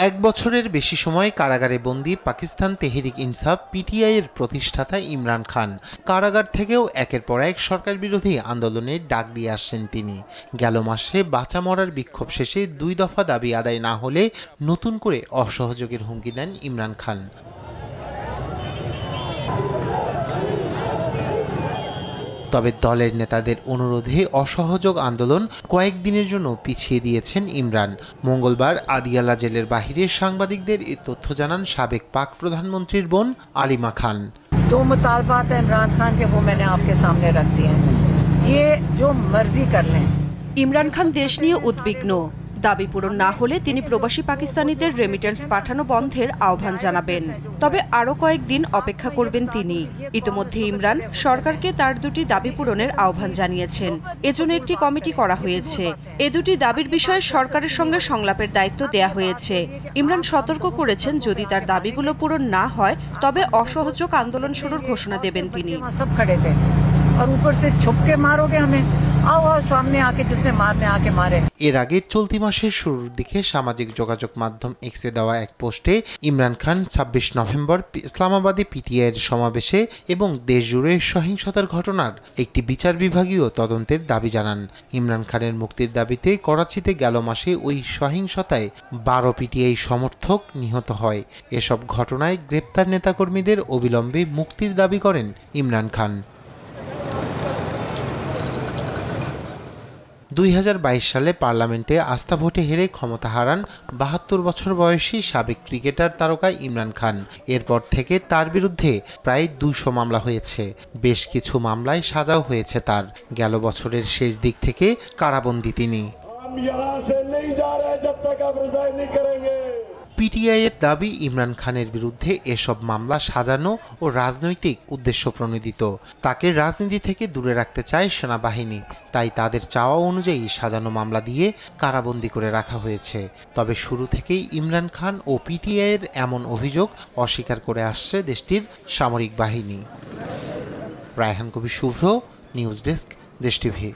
এক বছরের বেশি সময় কারাগারে বন্দী পাকিস্তান তেহরিক ইনসাফ পিটিআই এর প্রতিষ্ঠাতা ইমরান খান কারাগার থেকেও একের পর এক সরকার বিরোধী আন্দোলনের ডাক দিয়ে আসছেন তিনি। গেল মাসে বাঁচা মরার বিক্ষোভ শেষে 2 দফা দাবি আদায় না হলে নতুন করে অসহযোগের হুমকি দেন ইমরান খান। তবে দলের নেতাদের অনুরোধে অসহযোগ আন্দোলন কয়েকদিনের জন্য পিছিয়ে দিয়েছেন ইমরান। মঙ্গলবার আদিয়ালা জেলের বাহিরে সাংবাদিকদের এই তথ্য জানান সাবেক পাক প্রধানমন্ত্রীর বোন আলিমা খান। दो मुतालबात है इमरान खान के, वो मैंने आपके सामने रख दिए हैं। ये जो मर्जी कर लें। ইমরান খান দেশ নিয়ে উদ্বিগ্ন। দাবি পূরণ না হলে তিনি প্রবাসী পাকিস্তানিদের রেমিটেন্স পাঠানো বন্ধের আহ্বান জানাবেন। তবে আরও কয়েকদিন অপেক্ষা করবেন তিনি। ইতিমধ্যে ইমরান সরকারকে তার 2টি দাবি পূরণের আহ্বান জানিয়েছেন। এজন্য একটি কমিটি করা হয়েছে। এ 2টি দাবির বিষয়ে সরকারের সঙ্গে সংলাপের দায়িত্ব দেয়া হয়েছে। ইমরান সতর্ক করেছেন, যদি তার দাবিগুলো পূরণ না হয় তবে অসহযোগ আন্দোলন শুরুর ঘোষণা দেবেন তিনি। और ऊपर से छुप के मारोगे हमें, आओ सामने आके जिसने मारने आके मारे। এর আগে চলতি মাসের শুরুর দিকে সামাজিক যোগাযোগ মাধ্যম এক্সে দেওয়া এক পোস্টে ইমরান খান 26 নভেম্বর ইসলামাবাদে পিটিআই এর সমাবেশে এবং দেশজুড়ে সহিংসতার ঘটনার একটি বিচার বিভাগীয় তদন্তের দাবি জানান। ইমরান খানের মুক্তির দাবিতে করাচিতে গেল মাসে ওই সহিংসতায় 12 পিটিআই সমর্থক নিহত হয়। এসব ঘটনায় গ্রেপ্তার নেতাকর্মীদের অবিলম্বে মুক্তির দাবি করেন ইমরান খান। 2022 সালে পার্লামেন্টে আস্থা ভোটে হেরে ক্ষমতা হারান 72 বছর বয়সী সাবেক ক্রিকেটার তারকা ইমরান খান। এরপর থেকে তার বিরুদ্ধে প্রায় 200 মামলা হয়েছে। বেশ কিছু মামলায় সাজাও হয়েছে তার। গেল বছরের শেষ দিক থেকে কারাবন্দী তিনি। পিটিআই এর দাবি, ইমরান খানের বিরুদ্ধে এসব মামলা সাজানো ও রাজনৈতিক উদ্দেশ্য প্রণোদিত। তাকে রাজনীতি থেকে দূরে রাখতে চায় সেনাবাহিনী, তাই তাদের চাওয়া অনুযায়ী সাজানো মামলা দিয়ে কারাবন্দী করে রাখা হয়েছে। তবে শুরু থেকেই ইমরান খান ও পিটিআই এর এমন অভিযোগ অস্বীকার করে আসছে দেশটির সামরিক বাহিনী। রায়হান কবির শুভ্র, নিউজ ডেস্ক, দেশ টিভি।